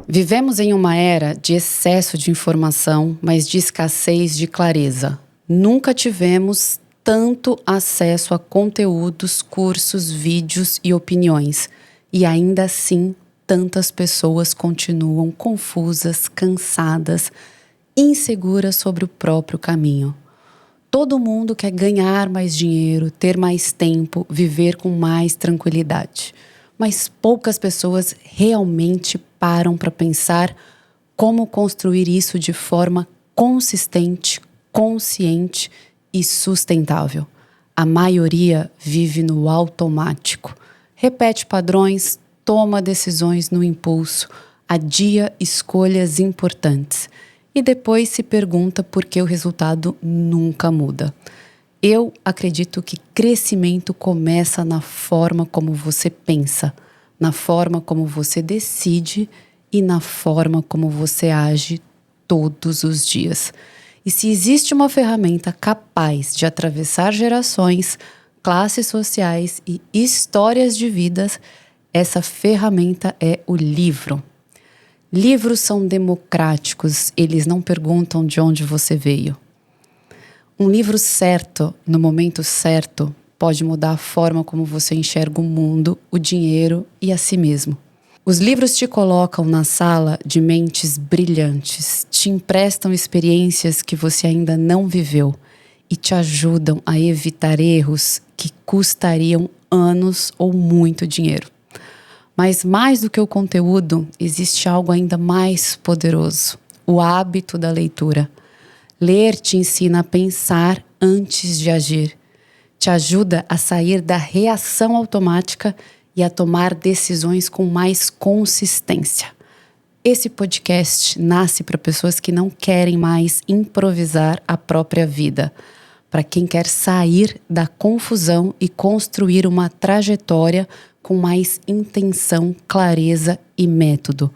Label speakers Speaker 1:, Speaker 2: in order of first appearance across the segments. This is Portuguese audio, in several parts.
Speaker 1: Vivemos em uma era de excesso de informação, mas de escassez de clareza. Nunca tivemos tanto acesso a conteúdos, cursos, vídeos e opiniões. E ainda assim, tantas pessoas continuam confusas, cansadas, inseguras sobre o próprio caminho. Todo mundo quer ganhar mais dinheiro, ter mais tempo, viver com mais tranquilidade. Mas poucas pessoas realmente param para pensar como construir isso de forma consistente, consciente e sustentável. A maioria vive no automático, repete padrões, toma decisões no impulso, adia escolhas importantes e depois se pergunta por que o resultado nunca muda. Eu acredito que crescimento começa na forma como você pensa, na forma como você decide e na forma como você age todos os dias. E se existe uma ferramenta capaz de atravessar gerações, classes sociais e histórias de vidas, essa ferramenta é o livro. Livros são democráticos, eles não perguntam de onde você veio. Um livro certo, no momento certo, pode mudar a forma como você enxerga o mundo, o dinheiro e a si mesmo. Os livros te colocam na sala de mentes brilhantes, te emprestam experiências que você ainda não viveu e te ajudam a evitar erros que custariam anos ou muito dinheiro. Mas mais do que o conteúdo, existe algo ainda mais poderoso: o hábito da leitura. Ler te ensina a pensar antes de agir. Te ajuda a sair da reação automática e a tomar decisões com mais consistência. Esse podcast nasce para pessoas que não querem mais improvisar a própria vida, para quem quer sair da confusão e construir uma trajetória com mais intenção, clareza e método.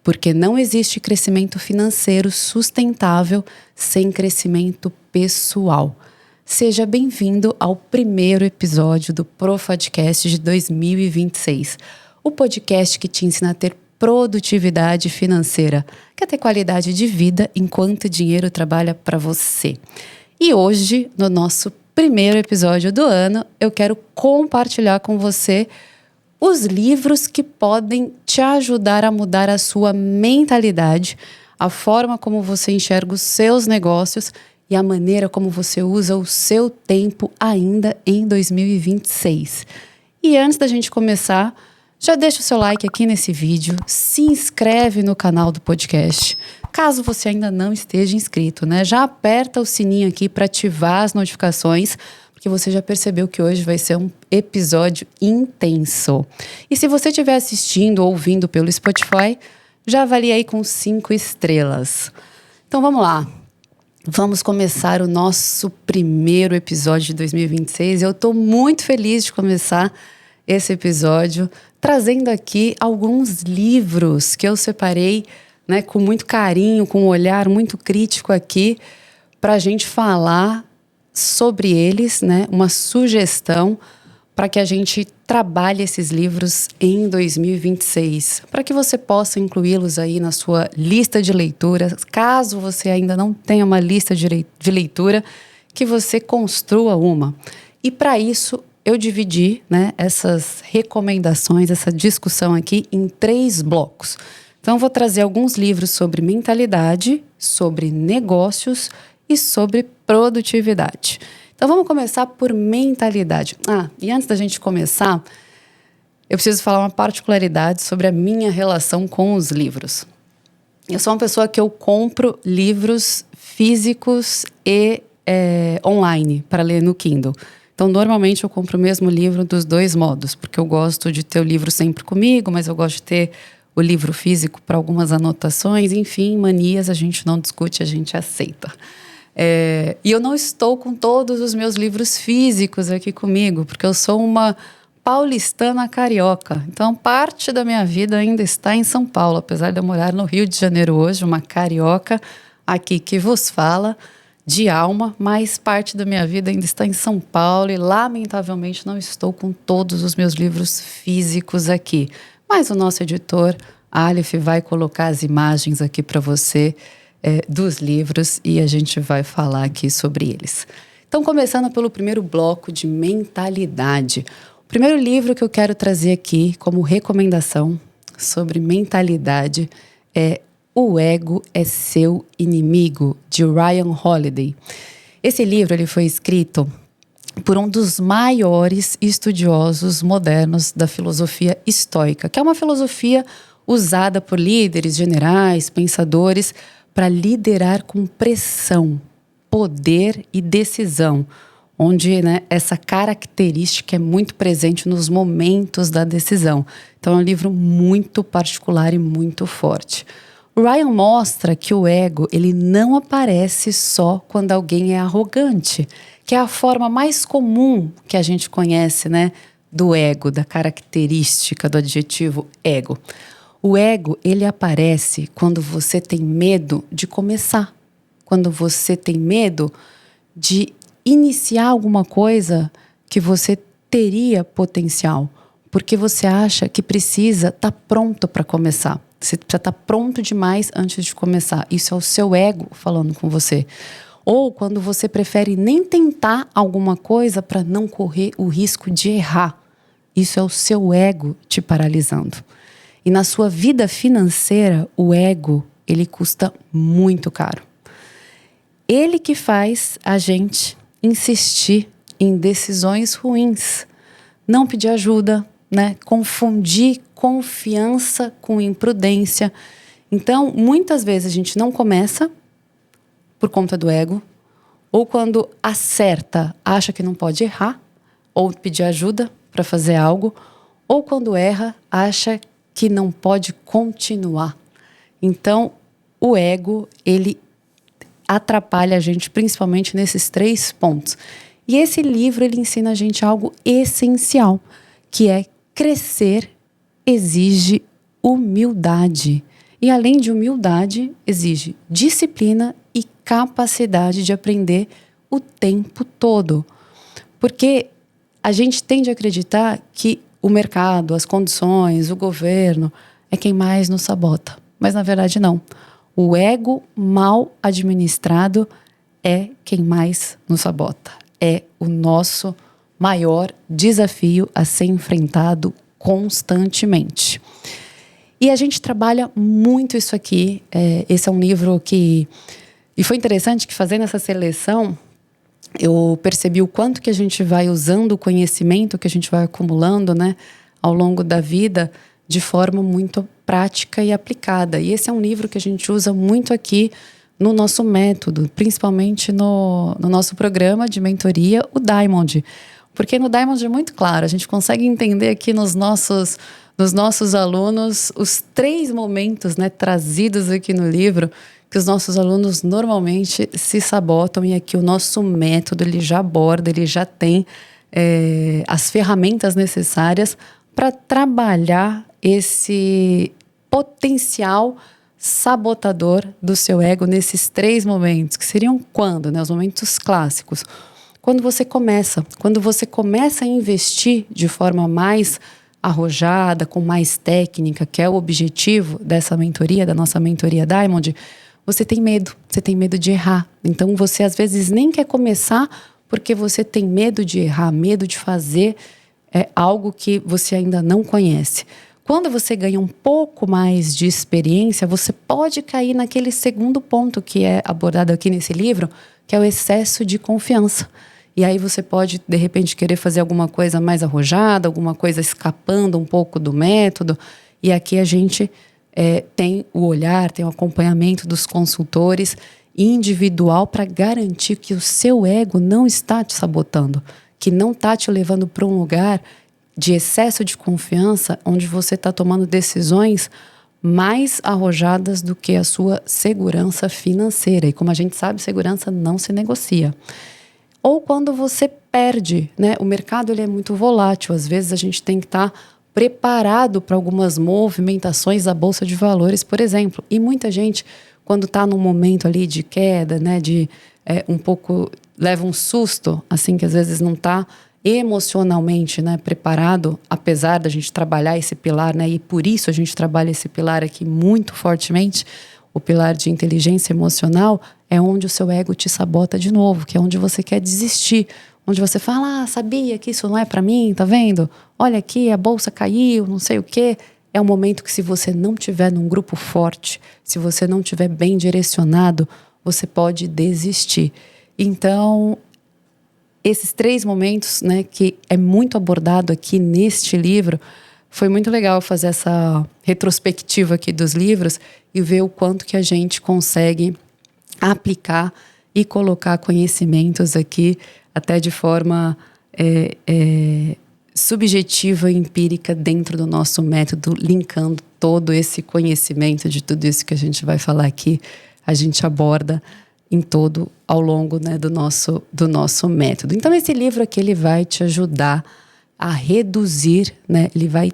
Speaker 1: Porque não existe crescimento financeiro sustentável sem crescimento pessoal. Seja bem-vindo ao primeiro episódio do Profadcast de 2026. O podcast que te ensina a ter produtividade financeira, quer ter qualidade de vida enquanto o dinheiro trabalha para você. E hoje, no nosso primeiro episódio do ano, eu quero compartilhar com você os livros que podem te ajudar a mudar a sua mentalidade, a forma como você enxerga os seus negócios e a maneira como você usa o seu tempo ainda em 2026. E antes da gente começar, já deixa o seu like aqui nesse vídeo, se inscreve no canal do podcast. Caso você ainda não esteja inscrito, né? Já aperta o sininho aqui para ativar as notificações, porque você já percebeu que hoje vai ser um episódio intenso. E se você estiver assistindo ou ouvindo pelo Spotify, já avalie aí com 5 estrelas. Então vamos lá. Vamos começar o nosso primeiro episódio de 2026. Eu estou muito feliz de começar esse episódio trazendo aqui alguns livros que eu separei, né, com muito carinho, com um olhar muito crítico aqui, para a gente falar sobre eles, né, uma sugestão para que a gente trabalhe esses livros em 2026, para que você possa incluí-los aí na sua lista de leitura. Caso você ainda não tenha uma lista de leitura, que você construa uma. E para isso, eu dividi, né, essas recomendações, essa discussão aqui em 3 blocos. Então, eu vou trazer alguns livros sobre mentalidade, sobre negócios e sobre produtividade. Então vamos começar por mentalidade. E antes da gente começar, eu preciso falar uma particularidade sobre a minha relação com os livros. Eu sou uma pessoa que eu compro livros físicos e online para ler no Kindle. Então, normalmente eu compro o mesmo livro dos 2 modos, porque eu gosto de ter o livro sempre comigo, mas eu gosto de ter o livro físico para algumas anotações. Enfim, manias a gente não discute, a gente aceita. E eu não estou com todos os meus livros físicos aqui comigo, porque eu sou uma paulistana carioca. Então, parte da minha vida ainda está em São Paulo, apesar de eu morar no Rio de Janeiro hoje, uma carioca aqui que vos fala. de alma, mas parte da minha vida ainda está em São Paulo e lamentavelmente não estou com todos os meus livros físicos aqui. Mas o nosso editor, Aleph, vai colocar as imagens aqui para você dos livros e a gente vai falar aqui sobre eles. Então, começando pelo primeiro bloco de mentalidade. O primeiro livro que eu quero trazer aqui como recomendação sobre mentalidade é O Ego é Seu Inimigo, de Ryan Holiday. Esse livro ele foi escrito por um dos maiores estudiosos modernos da filosofia estoica, que é uma filosofia usada por líderes, generais, pensadores para liderar com pressão, poder e decisão, onde essa característica é muito presente nos momentos da decisão. Então é um livro muito particular e muito forte. O Ryan mostra que o ego ele não aparece só quando alguém é arrogante, que é a forma mais comum que a gente conhece, do ego, da característica do adjetivo ego. O ego ele aparece quando você tem medo de começar, quando você tem medo de iniciar alguma coisa que você teria potencial, porque você acha que precisa estar pronto para começar. Você precisa estar pronto demais antes de começar. Isso é o seu ego falando com você. Ou quando você prefere nem tentar alguma coisa para não correr o risco de errar. Isso é o seu ego te paralisando. E na sua vida financeira, o ego, ele custa muito caro. Ele que faz a gente insistir em decisões ruins, não pedir ajuda, confundir confiança com imprudência. Então, muitas vezes a gente não começa por conta do ego, ou quando acerta, acha que não pode errar, ou pedir ajuda para fazer algo, ou quando erra, acha que não pode continuar. Então, o ego, ele atrapalha a gente principalmente nesses 3 pontos. E esse livro, ele ensina a gente algo essencial, que é crescer exige humildade. E além de humildade, exige disciplina e capacidade de aprender o tempo todo. Porque a gente tende a acreditar que o mercado, as condições, o governo é quem mais nos sabota. Mas na verdade não. O ego mal administrado é quem mais nos sabota. É o nosso maior desafio a ser enfrentado constantemente. E a gente trabalha muito isso aqui. Esse é um livro que... E foi interessante que fazendo essa seleção, eu percebi o quanto que a gente vai usando o conhecimento que a gente vai acumulando, ao longo da vida, de forma muito prática e aplicada. E esse é um livro que a gente usa muito aqui no nosso método, principalmente no nosso programa de mentoria, o Diamond. Porque no Diamond é muito claro, a gente consegue entender aqui nos nossos alunos os 3 momentos, trazidos aqui no livro, que os nossos alunos normalmente se sabotam, e aqui o nosso método ele já aborda, ele já tem as ferramentas necessárias para trabalhar esse potencial sabotador do seu ego nesses 3 momentos, que seriam quando? Os momentos clássicos. Quando você começa a investir de forma mais arrojada, com mais técnica, que é o objetivo dessa mentoria, da nossa mentoria Diamond, você tem medo de errar. Então você às vezes nem quer começar porque você tem medo de errar, medo de fazer algo que você ainda não conhece. Quando você ganha um pouco mais de experiência, você pode cair naquele segundo ponto que é abordado aqui nesse livro, que é o excesso de confiança. E aí você pode, de repente, querer fazer alguma coisa mais arrojada, alguma coisa escapando um pouco do método. E aqui a gente tem o olhar, tem o acompanhamento dos consultores individual para garantir que o seu ego não está te sabotando, que não está te levando para um lugar de excesso de confiança, onde você está tomando decisões mais arrojadas do que a sua segurança financeira. E como a gente sabe, segurança não se negocia. Ou quando você perde, o mercado ele é muito volátil. Às vezes a gente tem que estar preparado para algumas movimentações da Bolsa de Valores, por exemplo. E muita gente, quando está num momento ali de queda, de um pouco, leva um susto, assim, que às vezes não está emocionalmente, né, preparado, apesar da gente trabalhar esse pilar, né, e por isso a gente trabalha esse pilar aqui muito fortemente, o pilar de inteligência emocional, é onde o seu ego te sabota de novo, que é onde você quer desistir, onde você fala, sabia que isso não é para mim, tá vendo? Olha aqui, a bolsa caiu, não sei o quê. É um momento que, se você não tiver num grupo forte, se você não tiver bem direcionado, você pode desistir. Então, esses 3 momentos, né, que é muito abordado aqui neste livro, foi muito legal fazer essa retrospectiva aqui dos livros e ver o quanto que a gente consegue aplicar e colocar conhecimentos aqui, até de forma subjetiva e empírica dentro do nosso método, linkando todo esse conhecimento de tudo isso que a gente vai falar aqui, a gente aborda em todo ao longo, né, do nosso método. Então, esse livro aqui, ele vai te ajudar a reduzir, né, ele vai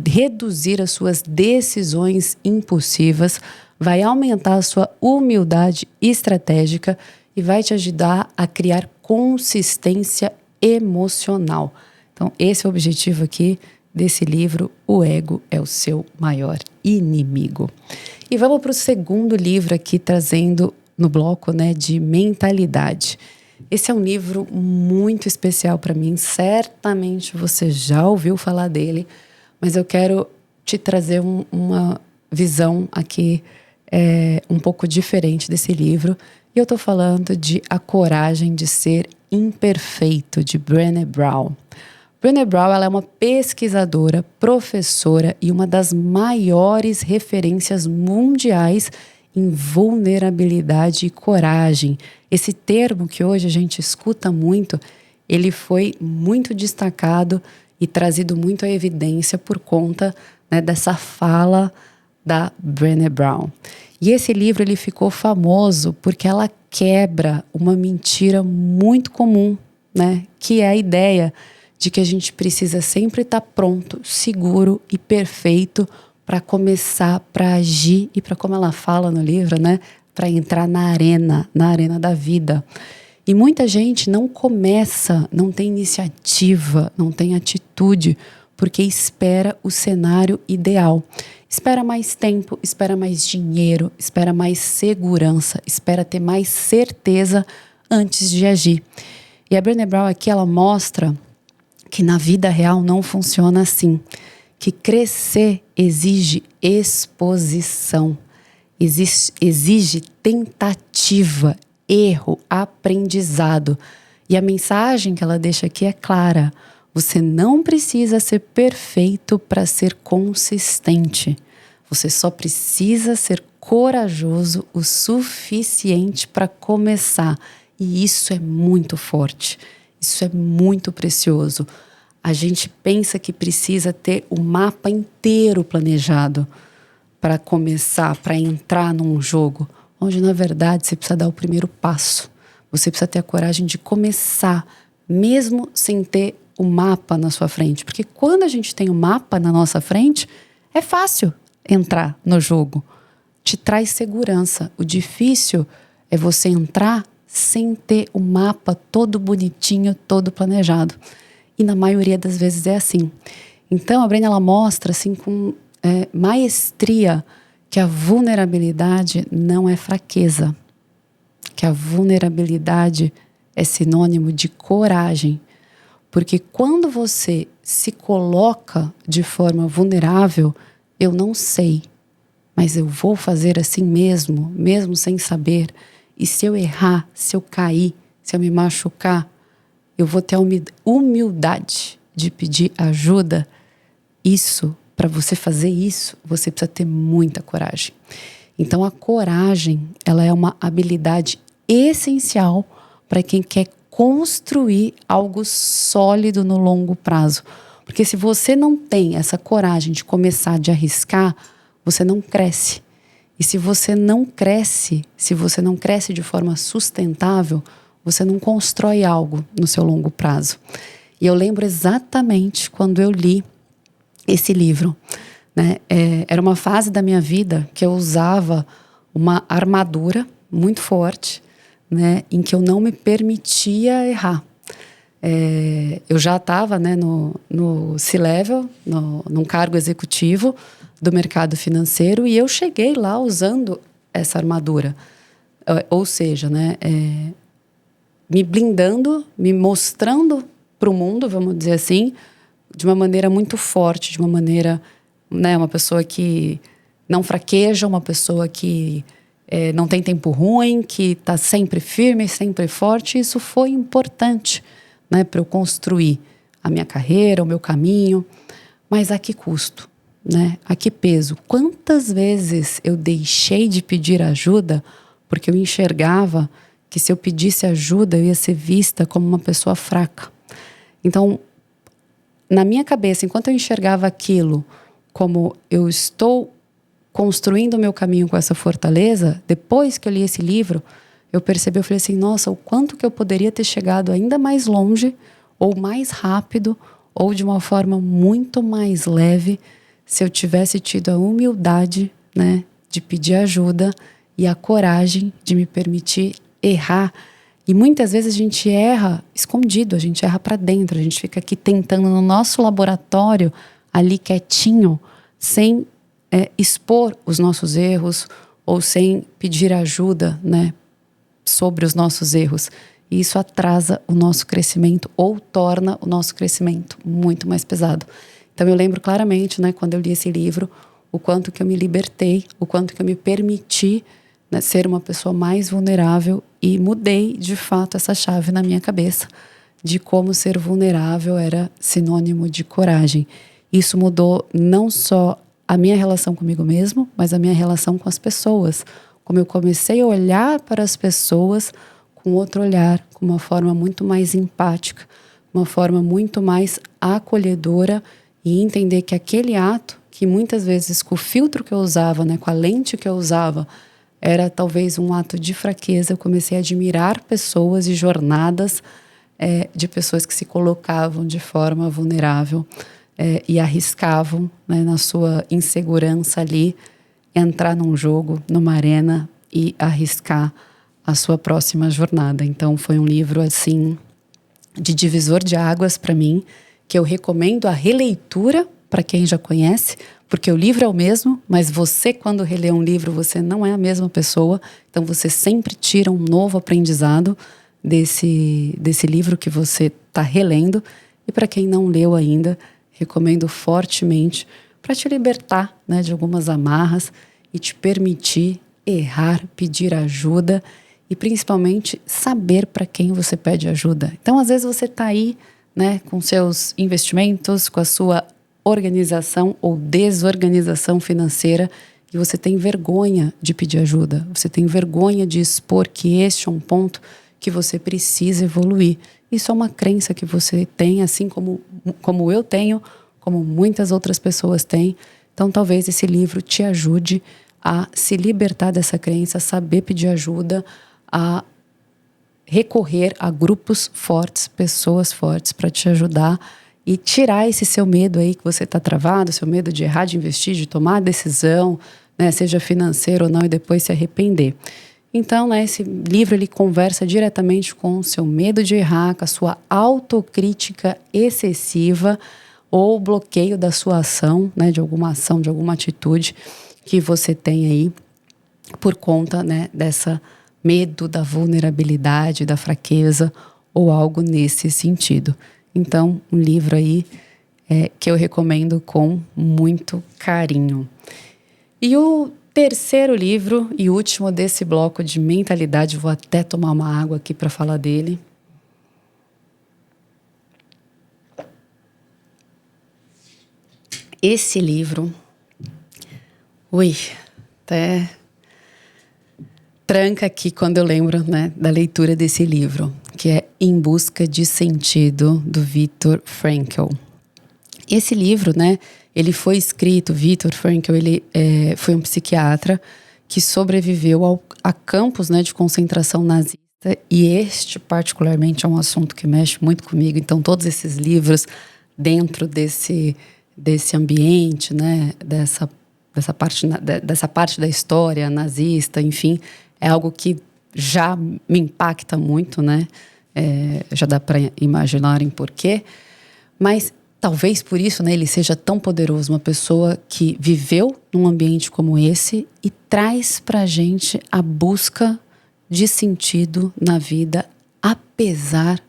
Speaker 1: reduzir as suas decisões impulsivas, vai aumentar a sua humildade estratégica e vai te ajudar a criar consistência emocional. Então, esse é o objetivo aqui desse livro, O Ego é o Seu Maior Inimigo. E vamos para o segundo livro aqui, trazendo no bloco, né, de mentalidade. Esse é um livro muito especial para mim, certamente você já ouviu falar dele, mas eu quero te trazer uma visão aqui um pouco diferente desse livro. E eu estou falando de A Coragem de Ser Imperfeito, de Brené Brown. Brené Brown, ela é uma pesquisadora, professora e uma das maiores referências mundiais em vulnerabilidade e coragem. Esse termo que hoje a gente escuta muito, ele foi muito destacado e trazido muito à evidência por conta, né, dessa fala da Brené Brown. E esse livro, ele ficou famoso porque ela quebra uma mentira muito comum, né, que é a ideia de que a gente precisa sempre estar pronto, seguro e perfeito para começar, para agir e para, como ela fala no livro, né, para entrar na arena da vida. E muita gente não começa, não tem iniciativa, não tem atitude, porque espera o cenário ideal. Espera mais tempo, espera mais dinheiro, espera mais segurança, espera ter mais certeza antes de agir. E a Brené Brown aqui, ela mostra que na vida real não funciona assim. Que crescer exige exposição, exige tentativa, erro, aprendizado. E a mensagem que ela deixa aqui é clara: você não precisa ser perfeito para ser consistente. Você só precisa ser corajoso o suficiente para começar. E isso é muito forte, isso é muito precioso. A gente pensa que precisa ter o mapa inteiro planejado para começar, para entrar num jogo, onde na verdade você precisa dar o primeiro passo. Você precisa ter a coragem de começar, mesmo sem ter o mapa na sua frente. Porque quando a gente tem o mapa na nossa frente, é fácil entrar no jogo. Te traz segurança. O difícil é você entrar sem ter o mapa todo bonitinho, todo planejado. E na maioria das vezes é assim. Então, a Brené, ela mostra assim, com maestria, que a vulnerabilidade não é fraqueza. Que a vulnerabilidade é sinônimo de coragem. Porque quando você se coloca de forma vulnerável, eu não sei, mas eu vou fazer assim mesmo, mesmo sem saber. E se eu errar, se eu cair, se eu me machucar, eu vou ter a humildade de pedir ajuda. Isso, para você fazer isso, você precisa ter muita coragem. Então, a coragem, ela é uma habilidade essencial para quem quer construir algo sólido no longo prazo. Porque se você não tem essa coragem de começar, de arriscar, você não cresce. E se você não cresce de forma sustentável, você não constrói algo no seu longo prazo. E eu lembro exatamente quando eu li esse livro, né? Era uma fase da minha vida que eu usava uma armadura muito forte, né, em que eu não me permitia errar. Eu já estava, né, no C-Level, num cargo executivo do mercado financeiro, e eu cheguei lá usando essa armadura. Ou seja, né, me blindando, me mostrando para o mundo, vamos dizer assim, de uma maneira muito forte, de uma maneira, né, uma pessoa que não fraqueja, uma pessoa que não tem tempo ruim, que está sempre firme, sempre forte. Isso foi importante, né, para eu construir a minha carreira, o meu caminho. Mas a que custo? Né? A que peso? Quantas vezes eu deixei de pedir ajuda porque eu enxergava que se eu pedisse ajuda eu ia ser vista como uma pessoa fraca. Então, na minha cabeça, enquanto eu enxergava aquilo como eu estou construindo o meu caminho com essa fortaleza, depois que eu li esse livro, eu percebi, eu falei assim, nossa, o quanto que eu poderia ter chegado ainda mais longe, ou mais rápido, ou de uma forma muito mais leve, se eu tivesse tido a humildade, né, de pedir ajuda e a coragem de me permitir errar. E muitas vezes a gente erra escondido, a gente erra para dentro, a gente fica aqui tentando no nosso laboratório, ali quietinho, sem expor os nossos erros ou sem pedir ajuda, né, sobre os nossos erros. E isso atrasa o nosso crescimento ou torna o nosso crescimento muito mais pesado. Então eu lembro claramente, né, quando eu li esse livro, o quanto que eu me libertei, o quanto que eu me permiti, né, ser uma pessoa mais vulnerável, e mudei de fato essa chave na minha cabeça de como ser vulnerável era sinônimo de coragem. Isso mudou não só a minha relação comigo mesmo, mas a minha relação com as pessoas. Como eu comecei a olhar para as pessoas com outro olhar, com uma forma muito mais empática, uma forma muito mais acolhedora, e entender que aquele ato, que muitas vezes com o filtro que eu usava, né, com a lente que eu usava, era talvez um ato de fraqueza. Eu comecei a admirar pessoas e jornadas de pessoas que se colocavam de forma vulnerável e arriscavam, né, na sua insegurança ali, entrar num jogo, numa arena e arriscar a sua próxima jornada. Então foi um livro assim de divisor de águas para mim, que eu recomendo a releitura para quem já conhece, porque o livro é o mesmo, mas você, quando relê um livro, você não é a mesma pessoa. Então você sempre tira um novo aprendizado desse livro que você está relendo. E para quem não leu ainda, recomendo fortemente, para te libertar, né, de algumas amarras e te permitir errar, pedir ajuda e principalmente saber para quem você pede ajuda. Então, às vezes você está aí, né, com seus investimentos, com a sua organização ou desorganização financeira, e você tem vergonha de pedir ajuda, você tem vergonha de expor que este é um ponto que você precisa evoluir. Isso é uma crença que você tem, assim como eu tenho, como muitas outras pessoas têm. Então, talvez esse livro te ajude a se libertar dessa crença, a saber pedir ajuda, a recorrer a grupos fortes, pessoas fortes para te ajudar e tirar esse seu medo aí que você está travado, seu medo de errar, de investir, de tomar decisão, né, seja financeiro ou não, e depois se arrepender. Então, né, esse livro ele conversa diretamente com o seu medo de errar, com a sua autocrítica excessiva ou bloqueio da sua ação, né, de alguma ação, de alguma atitude que você tem aí por conta, né, dessa medo da vulnerabilidade, da fraqueza ou algo nesse sentido. Então, um livro aí que eu recomendo com muito carinho. E o terceiro livro e último desse bloco de mentalidade, vou até tomar uma água aqui para falar dele. Esse livro, até tranca aqui quando eu lembro, né, da leitura desse livro, que é Em Busca de Sentido, do Viktor Frankl. Esse livro, né, ele foi escrito, Viktor Frankl, ele foi um psiquiatra que sobreviveu a campos, né, de concentração nazista, e este particularmente é um assunto que mexe muito comigo. Então todos esses livros dentro desse ambiente, né, dessa parte da história nazista, enfim, é algo que já me impacta muito, né? Já dá para imaginarem por quê. Mas talvez por isso, né, ele seja tão poderoso. Uma pessoa que viveu num ambiente como esse e traz pra gente a busca de sentido na vida, apesar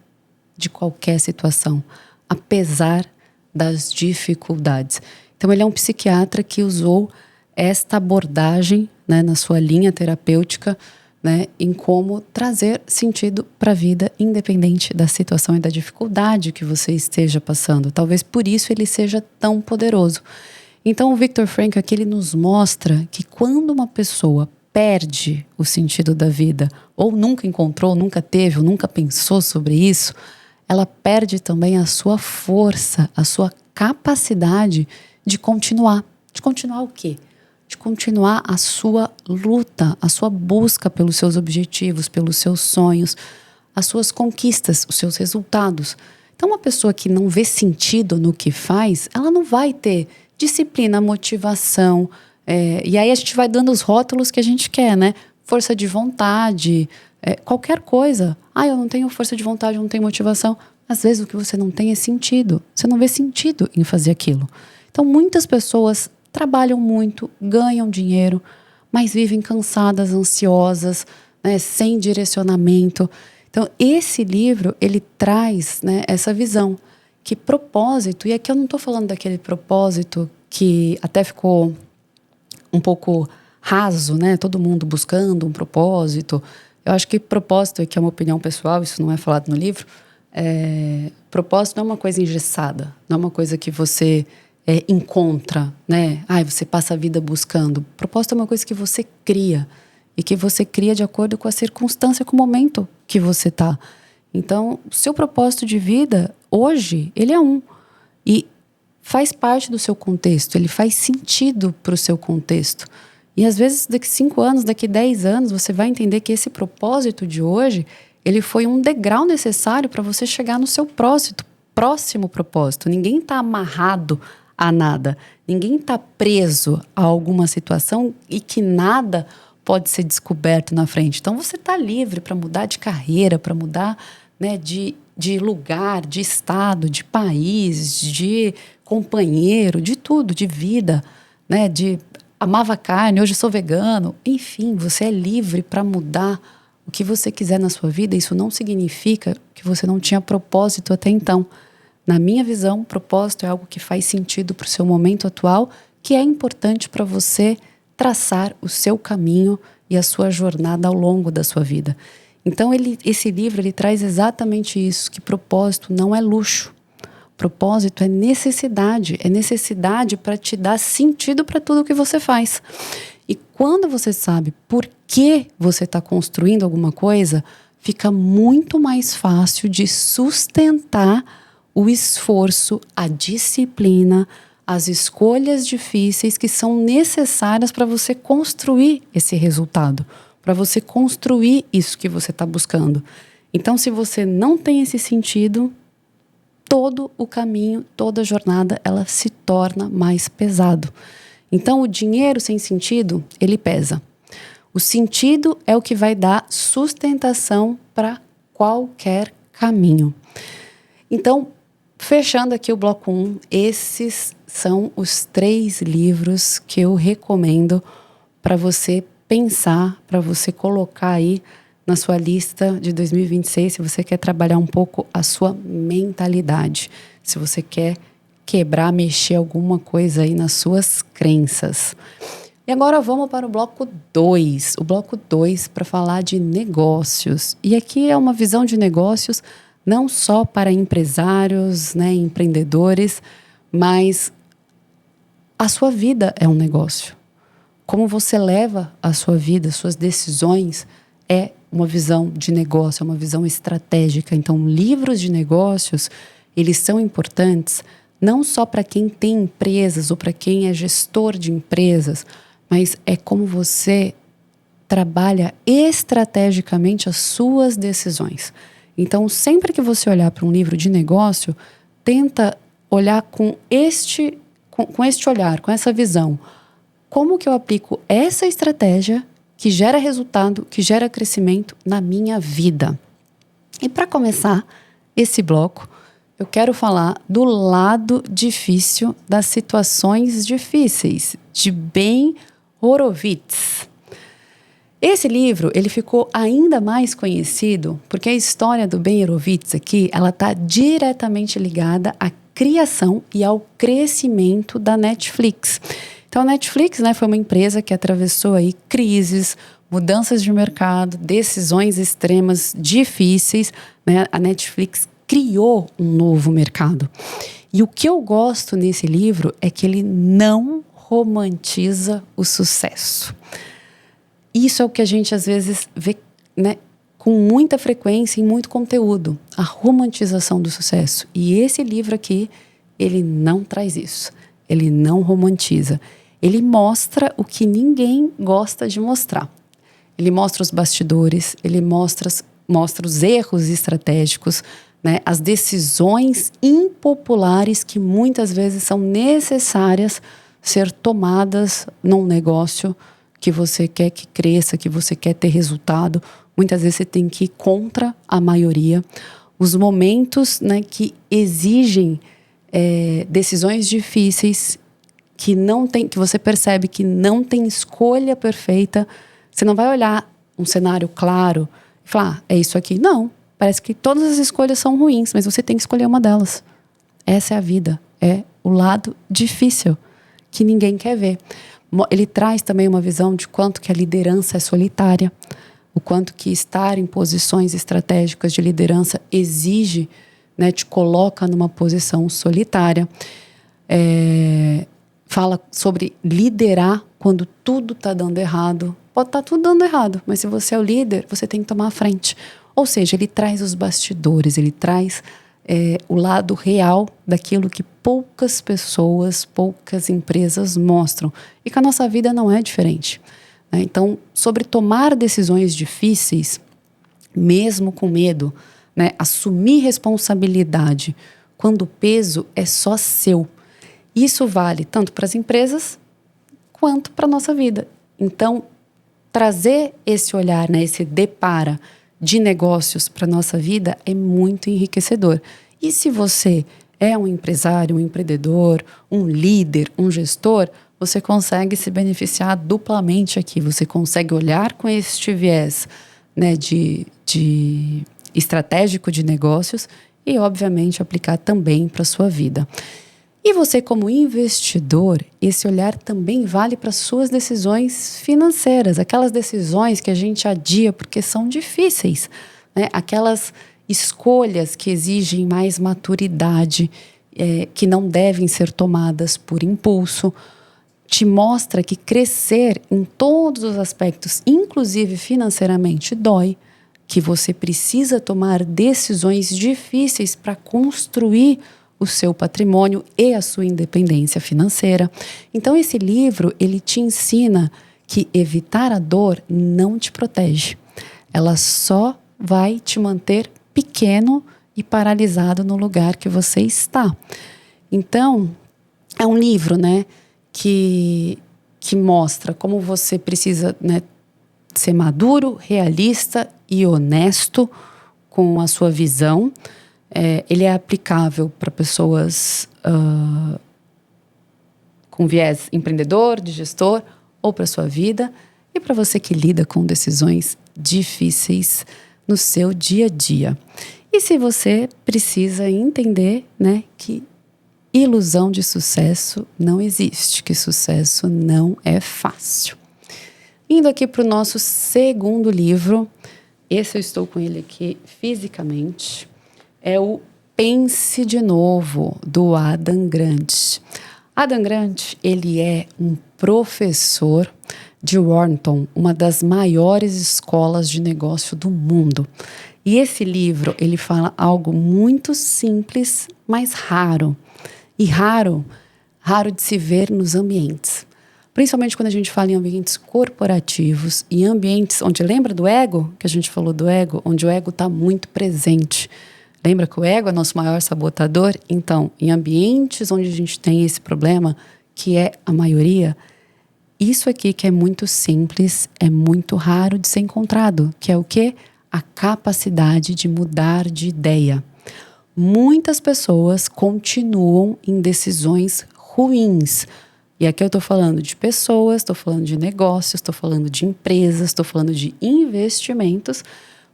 Speaker 1: de qualquer situação, apesar das dificuldades. Então ele é um psiquiatra que usou esta abordagem, né, na sua linha terapêutica, né, em como trazer sentido para a vida, independente da situação e da dificuldade que você esteja passando. Talvez por isso ele seja tão poderoso. Então o Viktor Frankl aqui ele nos mostra que quando uma pessoa perde o sentido da vida, ou nunca encontrou, nunca teve, ou nunca pensou sobre isso, ela perde também a sua força, a sua capacidade de continuar. De continuar o quê? De continuar a sua luta, a sua busca pelos seus objetivos, pelos seus sonhos, as suas conquistas, os seus resultados. Então, uma pessoa que não vê sentido no que faz, ela não vai ter disciplina, motivação. E aí a gente vai dando os rótulos que a gente quer, né? Força de vontade, qualquer coisa. Eu não tenho força de vontade, eu não tenho motivação. Às vezes o que você não tem é sentido. Você não vê sentido em fazer aquilo. Então, muitas pessoas trabalham muito, ganham dinheiro, mas vivem cansadas, ansiosas, né, sem direcionamento. Então, esse livro, ele traz, né, essa visão. Que propósito, e aqui eu não estou falando daquele propósito que até ficou um pouco raso, né? Todo mundo buscando um propósito. Eu acho que propósito, que é uma opinião pessoal, isso não é falado no livro, propósito não é uma coisa engessada, não é uma coisa que você encontra, né? Você passa a vida buscando. Propósito é uma coisa que você cria, e que você cria de acordo com a circunstância, com o momento que você está. Então, o seu propósito de vida, hoje, ele é e faz parte do seu contexto, ele faz sentido para o seu contexto. E às vezes, daqui 5 anos, daqui 10 anos, você vai entender que esse propósito de hoje, ele foi um degrau necessário para você chegar no seu próximo propósito. Ninguém está amarrado a nada. Ninguém está preso a alguma situação e que nada pode ser descoberto na frente. Então você está livre para mudar de carreira, para mudar, né, de lugar, de estado, de país, de companheiro, de tudo, de vida, né, amava carne, hoje sou vegano. Enfim, você é livre para mudar o que você quiser na sua vida. Isso não significa que você não tinha propósito até então. Na minha visão, propósito é algo que faz sentido para o seu momento atual, que é importante para você traçar o seu caminho e a sua jornada ao longo da sua vida. Então, esse livro ele traz exatamente isso, que propósito não é luxo. Propósito é necessidade para te dar sentido para tudo que você faz. E quando você sabe por que você está construindo alguma coisa, fica muito mais fácil de sustentar o esforço, a disciplina, as escolhas difíceis que são necessárias para você construir esse resultado, para você construir isso que você está buscando. Então, se você não tem esse sentido, todo o caminho, toda a jornada, ela se torna mais pesado. Então, o dinheiro sem sentido, ele pesa. O sentido é o que vai dar sustentação para qualquer caminho. Então, fechando aqui o bloco 1, esses são os 3 livros que eu recomendo para você pensar, para você colocar aí na sua lista de 2026, se você quer trabalhar um pouco a sua mentalidade, se você quer quebrar, mexer alguma coisa aí nas suas crenças. E agora vamos para o bloco 2. O bloco 2 para falar de negócios. E aqui é uma visão de negócios não só para empresários, né, empreendedores, mas a sua vida é um negócio. Como você leva a sua vida, suas decisões, é uma visão de negócio, é uma visão estratégica. Então, livros de negócios, eles são importantes não só para quem tem empresas ou para quem é gestor de empresas, mas é como você trabalha estrategicamente as suas decisões. Então, sempre que você olhar para um livro de negócio, tenta olhar com este olhar, com essa visão. Como que eu aplico essa estratégia que gera resultado, que gera crescimento na minha vida. E para começar esse bloco, eu quero falar do lado difícil das situações difíceis, de Ben Horowitz. Esse livro, ele ficou ainda mais conhecido porque a história do Ben Horowitz aqui, ela está diretamente ligada à criação e ao crescimento da Netflix. Então, a Netflix, né, foi uma empresa que atravessou aí crises, mudanças de mercado, decisões extremas, difíceis, né? A Netflix criou um novo mercado. E o que eu gosto nesse livro é que ele não romantiza o sucesso. Isso é o que a gente às vezes vê, né, com muita frequência em muito conteúdo, a romantização do sucesso. E esse livro aqui, ele não traz isso. Ele não romantiza. Ele mostra o que ninguém gosta de mostrar. Ele mostra os bastidores, ele mostra os erros estratégicos, né, as decisões impopulares que muitas vezes são necessárias ser tomadas num negócio que você quer que cresça, que você quer ter resultado. Muitas vezes você tem que ir contra a maioria. Os momentos, né, que exigem decisões difíceis, que você percebe que não tem escolha perfeita. Você não vai olhar um cenário claro e falar, é isso aqui. Não, parece que todas as escolhas são ruins, mas você tem que escolher uma delas. Essa é a vida, é o lado difícil que ninguém quer ver. Ele traz também uma visão de quanto que a liderança é solitária, o quanto que estar em posições estratégicas de liderança exige, né, te coloca numa posição solitária. Fala sobre liderar quando tudo está dando errado. Pode estar tudo dando errado, mas se você é o líder, você tem que tomar a frente. Ou seja, ele traz os bastidores, ele traz o lado real daquilo que poucas pessoas, poucas empresas mostram. E que a nossa vida não é diferente, né? Então, sobre tomar decisões difíceis, mesmo com medo, né? Assumir responsabilidade quando o peso é só seu. Isso vale tanto para as empresas quanto para a nossa vida. Então, trazer esse olhar, né, esse depara de negócios para a nossa vida é muito enriquecedor. E se você é um empresário, um empreendedor, um líder, um gestor, você consegue se beneficiar duplamente aqui. Você consegue olhar com este viés, né, de estratégico de negócios e, obviamente, aplicar também para a sua vida. E você, como investidor, esse olhar também vale para suas decisões financeiras, aquelas decisões que a gente adia porque são difíceis, né? Aquelas escolhas que exigem mais maturidade, que não devem ser tomadas por impulso. Te mostra que crescer em todos os aspectos, inclusive financeiramente, dói, que você precisa tomar decisões difíceis para construir o seu patrimônio e a sua independência financeira. Então, esse livro, ele te ensina que evitar a dor não te protege. Ela só vai te manter pequeno e paralisado no lugar que você está. Então, é um livro, né, que mostra como você precisa, né, ser maduro, realista e honesto com a sua visão. Ele é aplicável para pessoas com viés empreendedor, de gestor, ou para a sua vida, e para você que lida com decisões difíceis no seu dia a dia. E se você precisa entender, né, que ilusão de sucesso não existe, que sucesso não é fácil. Indo aqui para o nosso segundo livro, esse eu estou com ele aqui fisicamente, é o Pense de Novo, do Adam Grant. Adam Grant, ele é um professor de Wharton, uma das maiores escolas de negócio do mundo. E esse livro, ele fala algo muito simples, mas raro. E raro de se ver nos ambientes. Principalmente quando a gente fala em ambientes corporativos e ambientes onde, lembra do ego? Que a gente falou do ego? Onde o ego está muito presente. Lembra que o ego é nosso maior sabotador? Então, em ambientes onde a gente tem esse problema, que é a maioria, isso aqui que é muito simples, é muito raro de ser encontrado, que é o quê? A capacidade de mudar de ideia. Muitas pessoas continuam em decisões ruins. E aqui eu estou falando de pessoas, estou falando de negócios, estou falando de empresas, estou falando de investimentos.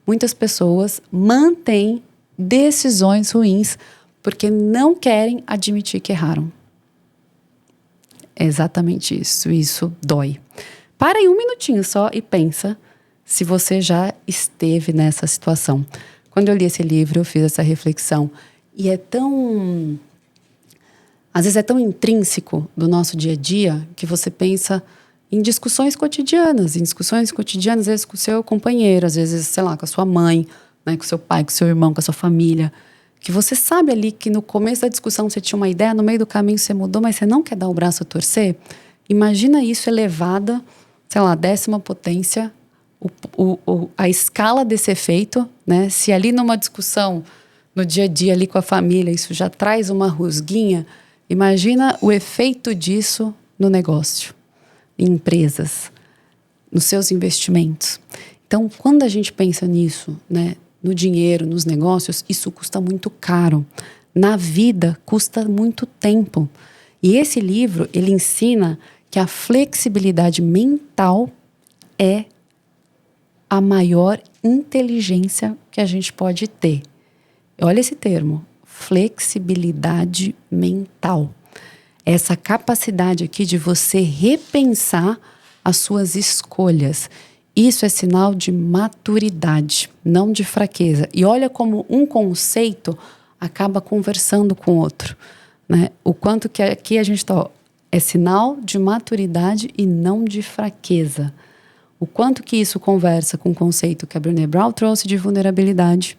Speaker 1: Muitas pessoas mantêm decisões ruins porque não querem admitir que erraram. É exatamente isso. Isso dói. Para aí um minutinho só e pensa se você já esteve nessa situação. Quando eu li esse livro, eu fiz essa reflexão. E é tão... Às vezes é tão intrínseco do nosso dia a dia que você pensa em discussões cotidianas. Em discussões cotidianas, às vezes com o seu companheiro, às vezes, sei lá, com a sua mãe, né, com o seu pai, com o seu irmão, com a sua família. Que você sabe ali que no começo da discussão você tinha uma ideia, no meio do caminho você mudou, mas você não quer dar o braço a torcer. Imagina isso elevada, sei lá, 10ª potência, a escala desse efeito, né? Se ali numa discussão, no dia a dia ali com a família, isso já traz uma rusguinha, imagina o efeito disso no negócio, em empresas, nos seus investimentos. Então, quando a gente pensa nisso, né? No dinheiro, nos negócios, isso custa muito caro. Na vida, custa muito tempo. E esse livro, ele ensina que a flexibilidade mental é a maior inteligência que a gente pode ter. Olha esse termo, flexibilidade mental. Essa capacidade aqui de você repensar as suas escolhas. Isso é sinal de maturidade, não de fraqueza. E olha como um conceito acaba conversando com o outro, né? O quanto que aqui a gente está... É sinal de maturidade e não de fraqueza. O quanto que isso conversa com o conceito que a Brené Brown trouxe de vulnerabilidade.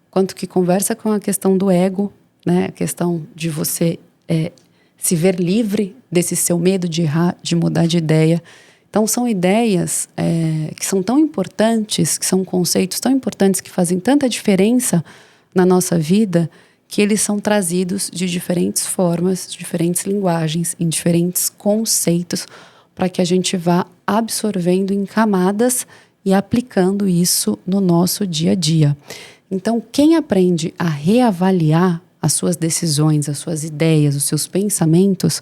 Speaker 1: O quanto que conversa com a questão do ego, né? A questão de você se ver livre desse seu medo de errar, de mudar de ideia. Então, são ideias que são tão importantes, que são conceitos tão importantes, que fazem tanta diferença na nossa vida, que eles são trazidos de diferentes formas, diferentes linguagens, em diferentes conceitos, para que a gente vá absorvendo em camadas e aplicando isso no nosso dia a dia. Então, quem aprende a reavaliar as suas decisões, as suas ideias, os seus pensamentos,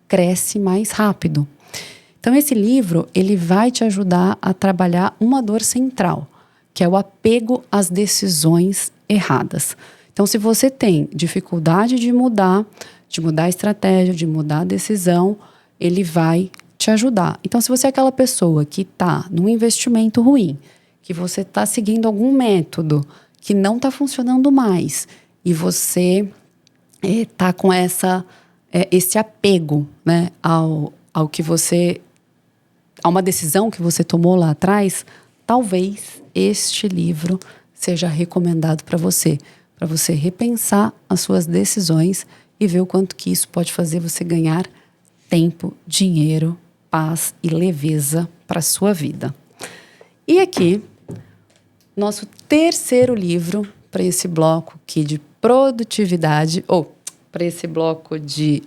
Speaker 1: cresce mais rápido. Então, esse livro, ele vai te ajudar a trabalhar uma dor central, que é o apego às decisões erradas. Então, se você tem dificuldade de mudar a estratégia, de mudar a decisão, ele vai te ajudar. Então, se você é aquela pessoa que está num investimento ruim, que você está seguindo algum método que não está funcionando mais, e você está com esse apego, né, ao que você... a uma decisão que você tomou lá atrás, talvez este livro seja recomendado para você repensar as suas decisões e ver o quanto que isso pode fazer você ganhar tempo, dinheiro, paz e leveza para a sua vida. E aqui, nosso terceiro livro para esse bloco aqui de produtividade, ou para esse bloco de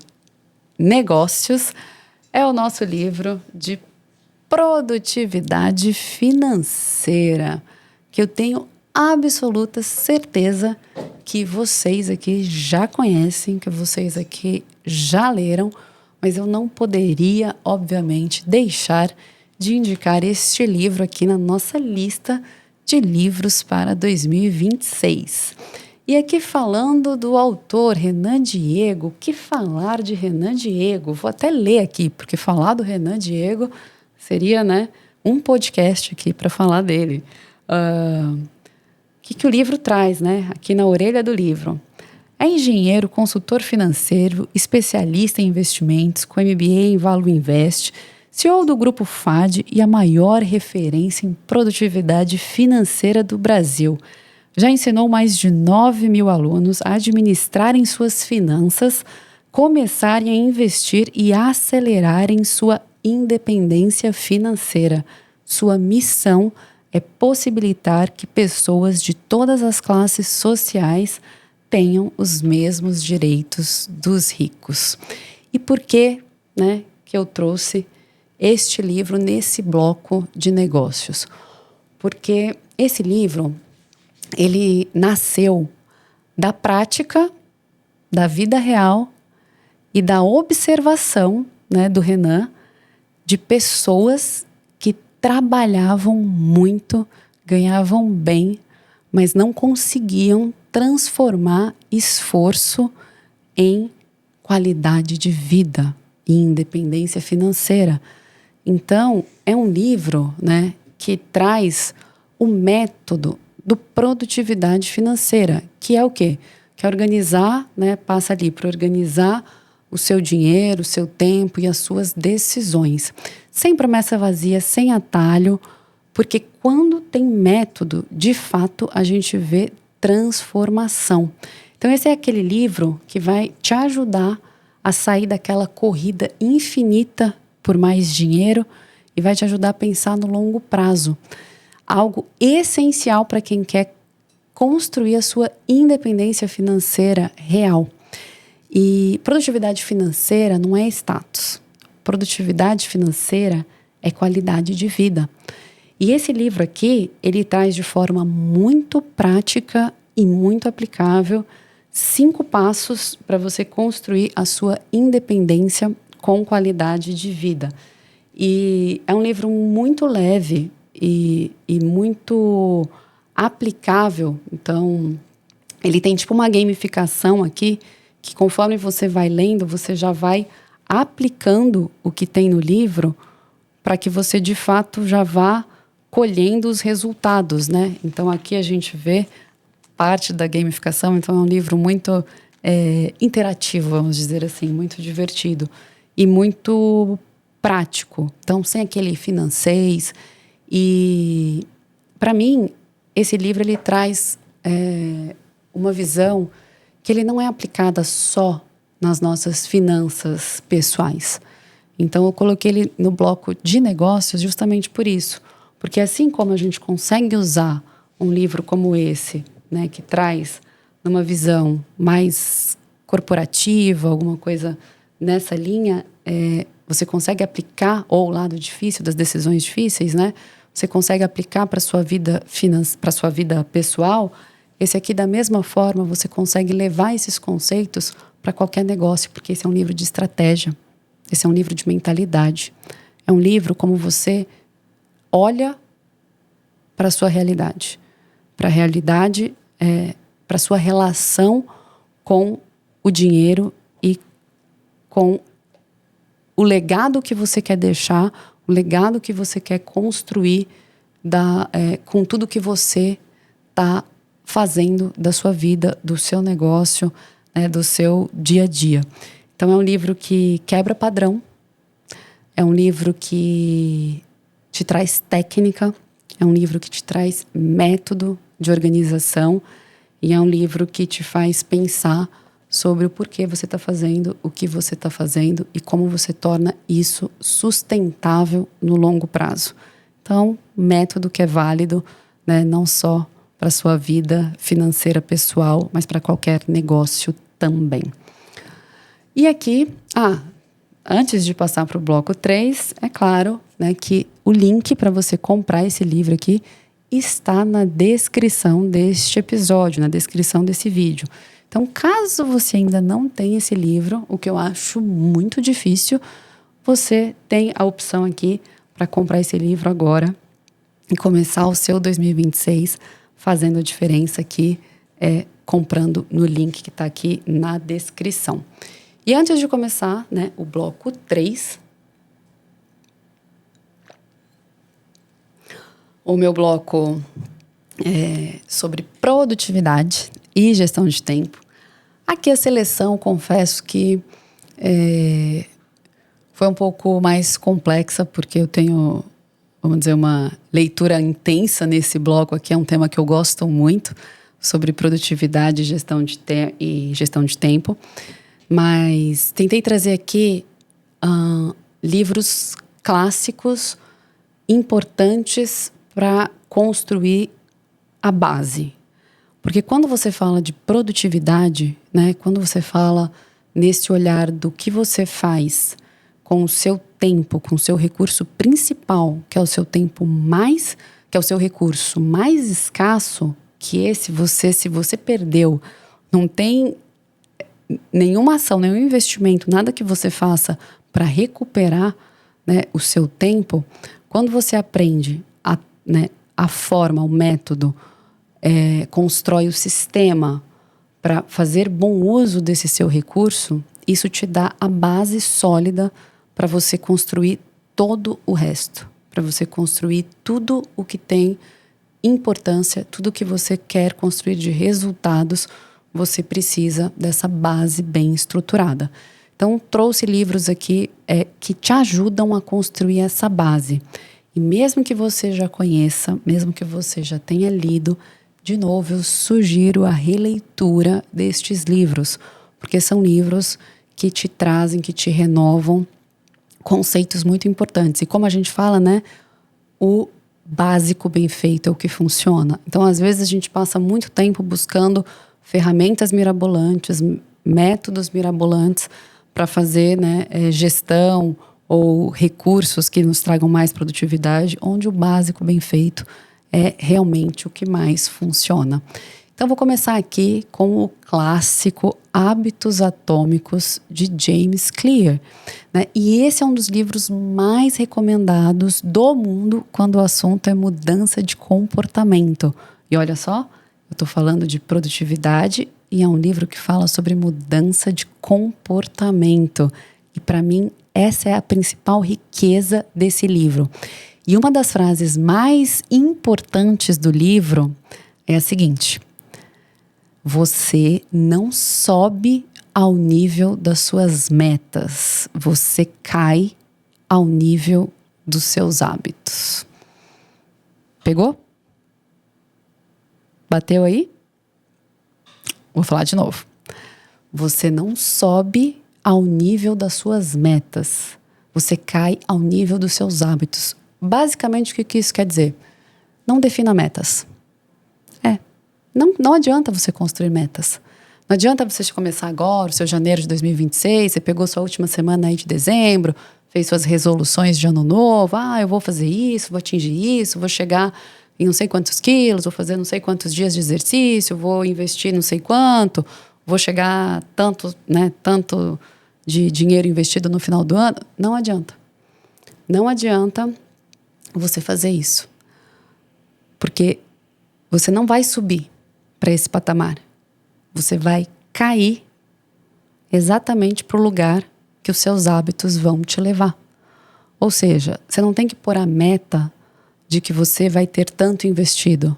Speaker 1: negócios, é o nosso livro de produtividade financeira, que eu tenho absoluta certeza que vocês aqui já conhecem, que vocês aqui já leram, mas eu não poderia, obviamente, deixar de indicar este livro aqui na nossa lista de livros para 2026. E aqui falando do autor Renan Diego, que falar de Renan Diego? Vou até ler aqui, porque falar do Renan Diego seria, né, um podcast aqui para falar dele. O que o livro traz, né? Aqui na orelha do livro. É engenheiro, consultor financeiro, especialista em investimentos, com MBA em Value Invest, CEO do Grupo FAD e a maior referência em produtividade financeira do Brasil. Já ensinou mais de 9.000 alunos a administrarem suas finanças, começarem a investir e acelerarem sua independência financeira. Sua missão é possibilitar que pessoas de todas as classes sociais tenham os mesmos direitos dos ricos. E por que, né, que eu trouxe este livro nesse bloco de negócios. Porque esse livro, ele nasceu da prática, da vida real e da observação, né, do Renan, de pessoas que trabalhavam muito, ganhavam bem, mas não conseguiam transformar esforço em qualidade de vida e independência financeira. Então, é um livro, né, que traz o método do produtividade financeira, que é o quê? Que é organizar, né, passa ali para organizar o seu dinheiro, o seu tempo e as suas decisões. Sem promessa vazia, sem atalho, porque quando tem método, de fato, a gente vê transformação. Então, esse é aquele livro que vai te ajudar a sair daquela corrida infinita por mais dinheiro e vai te ajudar a pensar no longo prazo. Algo essencial para quem quer construir a sua independência financeira real. E produtividade financeira não é status. Produtividade financeira é qualidade de vida. E esse livro aqui, ele traz de forma muito prática e muito aplicável 5 passos para você construir a sua independência com qualidade de vida. E é um livro muito leve e muito aplicável. Então, ele tem tipo uma gamificação aqui, que conforme você vai lendo, você já vai aplicando o que tem no livro para que você, de fato, já vá colhendo os resultados, né? Então, aqui a gente vê parte da gamificação. Então, é um livro muito interativo, vamos dizer assim, muito divertido e muito prático. Então, sem aquele financês. E, para mim, esse livro, ele traz uma visão que ele não é aplicada só nas nossas finanças pessoais. Então, eu coloquei ele no bloco de negócios justamente por isso. Porque assim como a gente consegue usar um livro como esse, né, que traz uma visão mais corporativa, alguma coisa nessa linha, você consegue aplicar, ou o lado difícil das decisões difíceis, né? Você consegue aplicar para a sua vida para sua vida pessoal. Esse aqui, da mesma forma, você consegue levar esses conceitos para qualquer negócio, porque esse é um livro de estratégia, esse é um livro de mentalidade. É um livro como você olha para a sua realidade, para a realidade, para a sua relação com o dinheiro e com o legado que você quer deixar, o legado que você quer construir com tudo que você está fazendo da sua vida, do seu negócio, do seu dia a dia. Então, é um livro que quebra padrão, é um livro que te traz técnica, é um livro que te traz método de organização e é um livro que te faz pensar sobre o porquê você está fazendo, o que você está fazendo e como você torna isso sustentável no longo prazo. Então, método que é válido, né, não só para a sua vida financeira pessoal, mas para qualquer negócio também. E aqui, antes de passar para o bloco 3, é claro, né, que o link para você comprar esse livro aqui está na descrição deste episódio, na descrição desse vídeo. Então, caso você ainda não tenha esse livro, o que eu acho muito difícil, você tem a opção aqui para comprar esse livro agora e começar o seu 2026 fazendo a diferença aqui, comprando no link que está aqui na descrição. E antes de começar, né, o bloco 3, o meu bloco é sobre produtividade e gestão de tempo. Aqui a seleção, confesso que foi um pouco mais complexa, porque eu tenho, vamos dizer, uma leitura intensa nesse bloco aqui. É um tema que eu gosto muito, sobre produtividade e gestão de tempo. Mas tentei trazer aqui livros clássicos importantes para construir a base. Porque quando você fala de produtividade, né, quando você fala nesse olhar do que você faz com o seu tempo, com o seu recurso principal, que é o seu que é o seu recurso mais escasso, que esse se você perdeu, não tem nenhuma ação, nenhum investimento, nada que você faça para recuperar, né, o seu tempo. Quando você aprende a forma, o método, constrói o sistema para fazer bom uso desse seu recurso, isso te dá a base sólida para você construir todo o resto, para você construir tudo o que tem importância, tudo o que você quer construir de resultados. Você precisa dessa base bem estruturada. Então, trouxe livros aqui que te ajudam a construir essa base. E mesmo que você já conheça, mesmo que você já tenha lido, de novo, eu sugiro a releitura destes livros, porque são livros que te trazem, que te renovam conceitos muito importantes. E como a gente fala, né, o básico bem feito é o que funciona. Então, às vezes, a gente passa muito tempo buscando ferramentas mirabolantes, métodos mirabolantes para fazer, né, gestão ou recursos que nos tragam mais produtividade, onde o básico bem feito é realmente o que mais funciona. Então, vou começar aqui com o clássico Hábitos Atômicos, de James Clear, né? E esse é um dos livros mais recomendados do mundo quando o assunto é mudança de comportamento. E olha só, eu estou falando de produtividade e é um livro que fala sobre mudança de comportamento. E para mim, essa é a principal riqueza desse livro. E uma das frases mais importantes do livro é a seguinte: você não sobe ao nível das suas metas, você cai ao nível dos seus hábitos. Pegou? Bateu aí? Vou falar de novo. Você não sobe ao nível das suas metas, você cai ao nível dos seus hábitos. Basicamente, o que isso quer dizer? Não defina metas. Não adianta você construir metas. Não adianta você começar agora, o seu janeiro de 2026, você pegou sua última semana aí de dezembro, fez suas resoluções de ano novo. Eu vou fazer isso, vou atingir isso, vou chegar em não sei quantos quilos, vou fazer não sei quantos dias de exercício, vou investir não sei quanto, vou chegar tanto de dinheiro investido no final do ano. Não adianta. Não adianta você fazer isso. Porque você não vai subir para esse patamar. Você vai cair exatamente para o lugar que os seus hábitos vão te levar. Ou seja, você não tem que pôr a meta de que você vai ter tanto investido.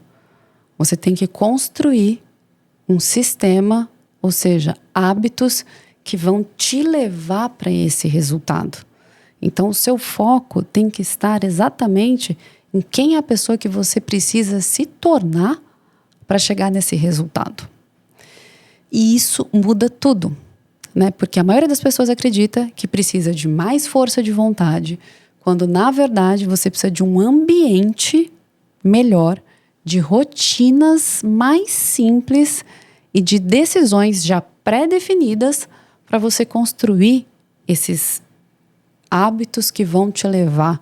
Speaker 1: Você tem que construir um sistema, ou seja, hábitos que vão te levar para esse resultado. Então, o seu foco tem que estar exatamente em quem é a pessoa que você precisa se tornar para chegar nesse resultado. E isso muda tudo, né? Porque a maioria das pessoas acredita que precisa de mais força de vontade, quando na verdade você precisa de um ambiente melhor, de rotinas mais simples e de decisões já pré-definidas para você construir esses hábitos que vão te levar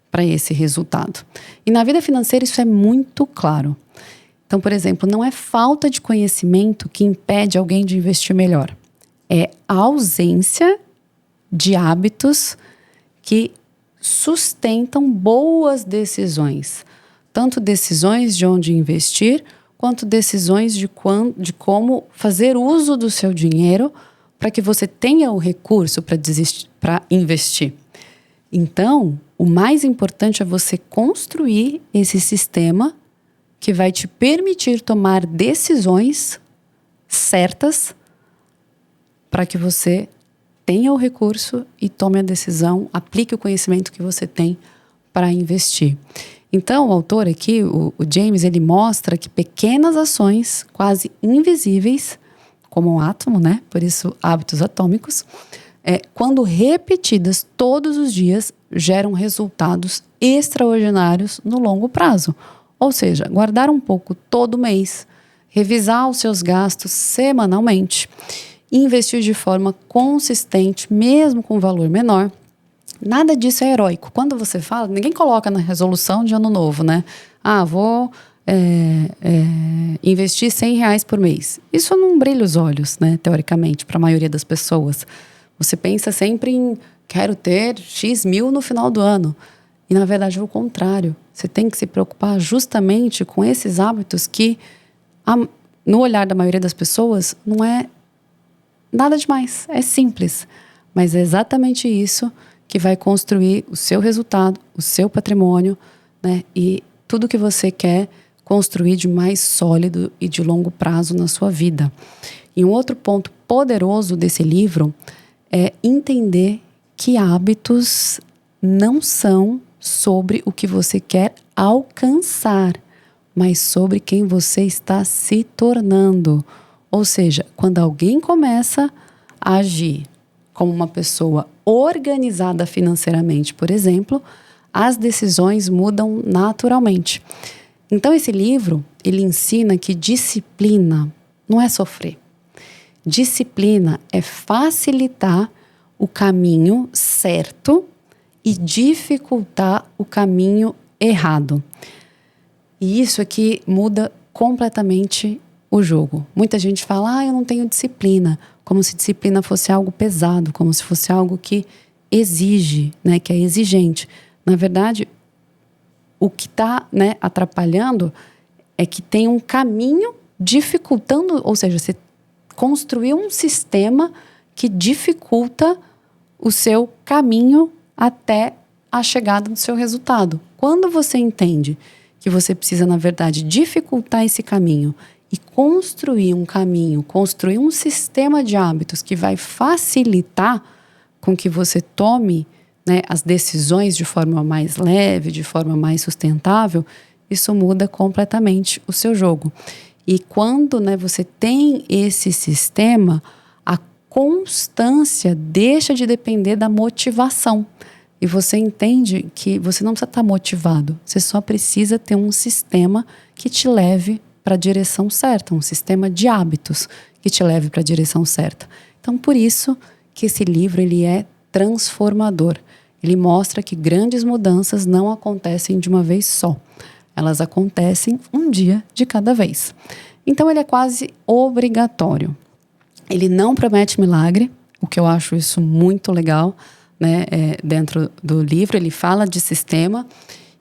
Speaker 1: para esse resultado. E na vida financeira isso é muito claro. Então, por exemplo, não é falta de conhecimento que impede alguém de investir melhor. É a ausência de hábitos que sustentam boas decisões. Tanto decisões de onde investir, quanto decisões de como fazer uso do seu dinheiro para que você tenha o recurso para investir. Então, o mais importante é você construir esse sistema que vai te permitir tomar decisões certas para que você tenha o recurso e tome a decisão, aplique o conhecimento que você tem para investir. Então, o autor aqui, o James, ele mostra que pequenas ações, quase invisíveis, como um átomo, né? Por isso, hábitos atômicos, quando repetidas todos os dias, geram resultados extraordinários no longo prazo. Ou seja, guardar um pouco todo mês, revisar os seus gastos semanalmente, investir de forma consistente, mesmo com valor menor, Nada disso é heróico. Quando você fala, ninguém coloca na resolução de ano novo, né? Vou investir R$100 por mês. Isso não brilha os olhos, né? Teoricamente, para a maioria das pessoas. Você pensa sempre em quero ter X mil no final do ano. E na verdade é o contrário. Você tem que se preocupar justamente com esses hábitos que, no olhar da maioria das pessoas, não é nada demais. É simples. Mas é exatamente isso que vai construir o seu resultado, o seu patrimônio, né? E tudo que você quer construir de mais sólido e de longo prazo na sua vida. E um outro ponto poderoso desse livro é entender que hábitos não são sobre o que você quer alcançar, mas sobre quem você está se tornando. Ou seja, quando alguém começa a agir como uma pessoa organizada financeiramente, por exemplo, as decisões mudam naturalmente. Então, esse livro, ele ensina que disciplina não é sofrer. Disciplina é facilitar o caminho certo e dificultar o caminho errado. E isso aqui muda completamente o jogo. Muita gente fala, eu não tenho disciplina, como se disciplina fosse algo pesado, como se fosse algo que exige, né, que é exigente. Na verdade, o que está, né, atrapalhando é que tem um caminho dificultando, ou seja, você construiu um sistema que dificulta o seu caminho até a chegada do seu resultado. Quando você entende que você precisa, na verdade, dificultar esse caminho e construir um caminho, construir um sistema de hábitos que vai facilitar com que você tome, né, as decisões de forma mais leve, de forma mais sustentável, isso muda completamente o seu jogo. E quando, né, você tem esse sistema, a constância deixa de depender da motivação. E você entende que você não precisa estar motivado, você só precisa ter um sistema que te leve para a direção certa, um sistema de hábitos que te leve para a direção certa. Então, por isso que esse livro ele é transformador. Ele mostra que grandes mudanças não acontecem de uma vez só. Elas acontecem um dia de cada vez. Então, ele é quase obrigatório. Ele não promete milagre, o que eu acho isso muito legal, né? Dentro do livro, ele fala de sistema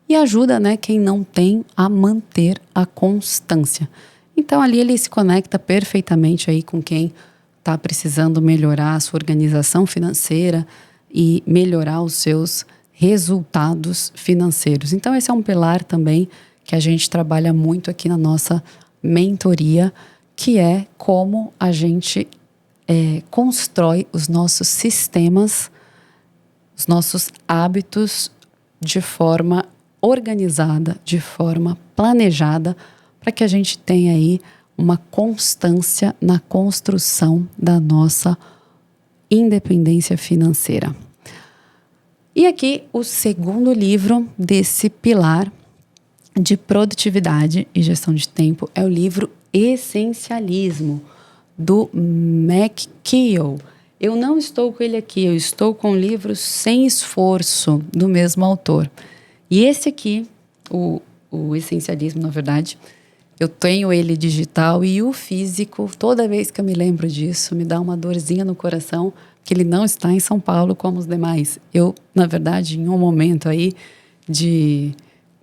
Speaker 1: e ajuda, né, quem não tem a manter a constância. Então, ali ele se conecta perfeitamente aí com quem está precisando melhorar a sua organização financeira e melhorar os seus resultados financeiros. Então, esse é um pilar também que a gente trabalha muito aqui na nossa mentoria, que é como a gente constrói os nossos sistemas, os nossos hábitos de forma organizada, de forma planejada, para que a gente tenha aí uma constância na construção da nossa independência financeira. E aqui o segundo livro desse pilar de produtividade e gestão de tempo é o livro Essencialismo, do McKeown. Eu não estou com ele aqui, eu estou com o livro Sem Esforço, do mesmo autor. E esse aqui, o Essencialismo, na verdade, eu tenho ele digital e o físico, toda vez que eu me lembro disso, me dá uma dorzinha no coração, que ele não está em São Paulo como os demais. Eu, na verdade, em um momento aí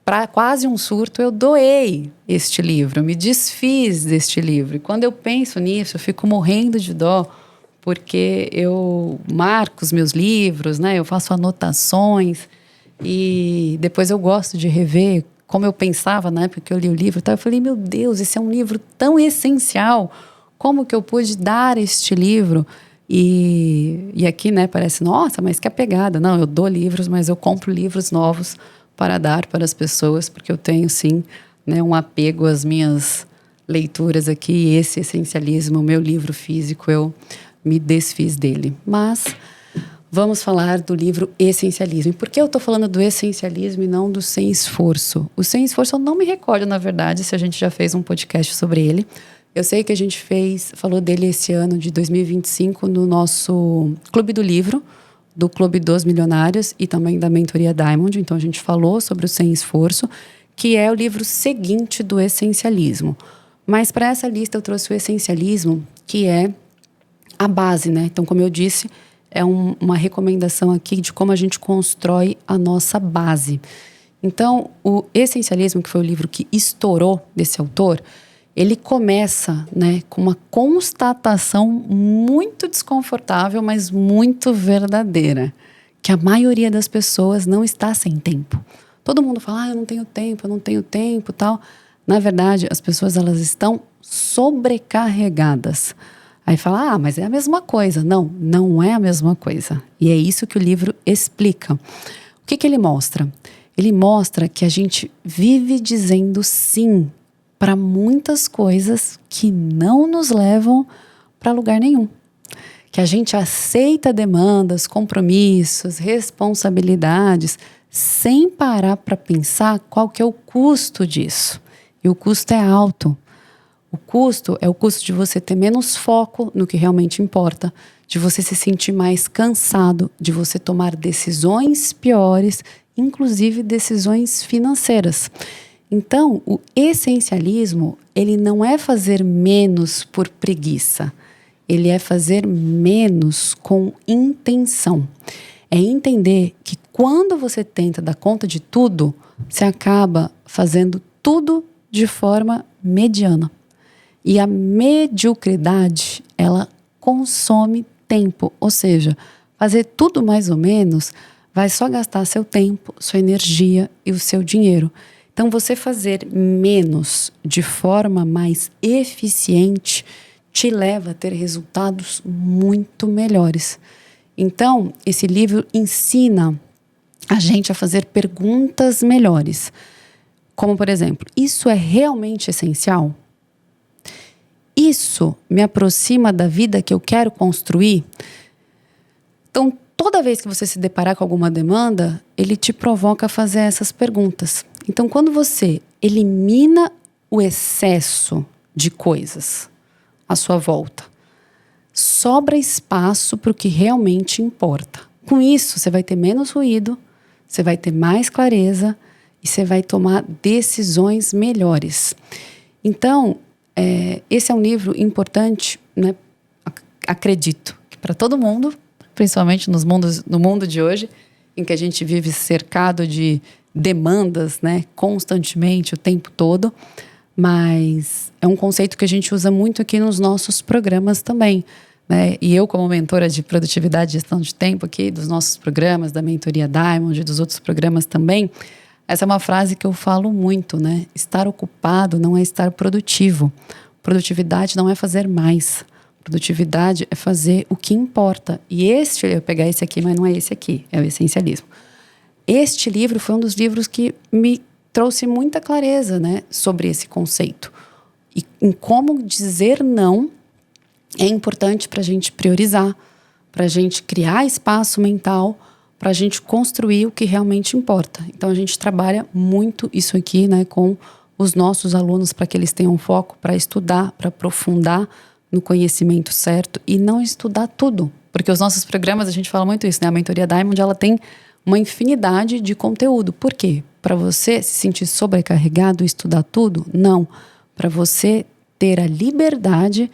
Speaker 1: para quase um surto, eu doei este livro, eu me desfiz deste livro. E quando eu penso nisso, eu fico morrendo de dó, porque eu marco os meus livros, né? Eu faço anotações e depois eu gosto de rever como eu pensava na época que eu li o livro e tal. Eu falei, meu Deus, esse é um livro tão essencial, como que eu pude dar este livro? E aqui, né, parece, nossa, mas que apegada. Não, eu dou livros, mas eu compro livros novos para dar para as pessoas, porque eu tenho, sim, né, um apego às minhas leituras aqui. E esse Essencialismo, o meu livro físico, eu me desfiz dele. Mas vamos falar do livro Essencialismo. E por que eu estou falando do Essencialismo e não do Sem Esforço? O Sem Esforço eu não me recordo, na verdade, se a gente já fez um podcast sobre ele. Eu sei que a gente falou dele esse ano de 2025 no nosso Clube do Livro, do Clube dos Milionários e também da Mentoria Diamond. Então, a gente falou sobre o Sem Esforço, que é o livro seguinte do Essencialismo. Mas para essa lista eu trouxe o Essencialismo, que é a base, né? Então, como eu disse, é uma recomendação aqui de como a gente constrói a nossa base. Então, o Essencialismo, que foi o livro que estourou desse autor, ele começa, né, com uma constatação muito desconfortável, mas muito verdadeira, que a maioria das pessoas não está sem tempo. Todo mundo fala, eu não tenho tempo, tal. Na verdade, as pessoas, elas estão sobrecarregadas. Aí fala, mas é a mesma coisa. Não, não é a mesma coisa. E é isso que o livro explica. O que ele mostra? Ele mostra que a gente vive dizendo sim para muitas coisas que não nos levam para lugar nenhum. Que a gente aceita demandas, compromissos, responsabilidades, sem parar para pensar qual que é o custo disso. E o custo é alto. O custo é o custo de você ter menos foco no que realmente importa, de você se sentir mais cansado, de você tomar decisões piores, inclusive decisões financeiras. Então, o essencialismo, ele não é fazer menos por preguiça. Ele é fazer menos com intenção. É entender que quando você tenta dar conta de tudo, você acaba fazendo tudo de forma mediana. E a mediocridade, ela consome tempo. Ou seja, fazer tudo mais ou menos vai só gastar seu tempo, sua energia e o seu dinheiro. Então, você fazer menos de forma mais eficiente te leva a ter resultados muito melhores. Então, esse livro ensina a gente a fazer perguntas melhores. Como, por exemplo, isso é realmente essencial? Isso me aproxima da vida que eu quero construir? Então, toda vez que você se deparar com alguma demanda, ele te provoca a fazer essas perguntas. Então, quando você elimina o excesso de coisas à sua volta, sobra espaço para o que realmente importa. Com isso, você vai ter menos ruído, você vai ter mais clareza e você vai tomar decisões melhores. Então, esse é um livro importante, né? Acredito que para todo mundo, principalmente no mundo de hoje, em que a gente vive cercado de demandas, né, constantemente, o tempo todo, mas é um conceito que a gente usa muito aqui nos nossos programas também, né? E eu, como mentora de produtividade e gestão de tempo aqui, dos nossos programas, da Mentoria Diamond e dos outros programas também, essa é uma frase que eu falo muito, né? Estar ocupado não é estar produtivo. Produtividade não é fazer mais. Produtividade é fazer o que importa. E eu vou pegar esse aqui, mas não é esse aqui, é o essencialismo. Este livro foi um dos livros que me trouxe muita clareza, né, sobre esse conceito. E em como dizer não é importante para a gente priorizar, para a gente criar espaço mental, para a gente construir o que realmente importa. Então, a gente trabalha muito isso aqui, né, com os nossos alunos para que eles tenham foco para estudar, para aprofundar no conhecimento certo e não estudar tudo. Porque os nossos programas, a gente fala muito isso, né? A Mentoria Diamond, ela tem uma infinidade de conteúdo. Por quê? Para você se sentir sobrecarregado e estudar tudo? Não. Para você ter a liberdade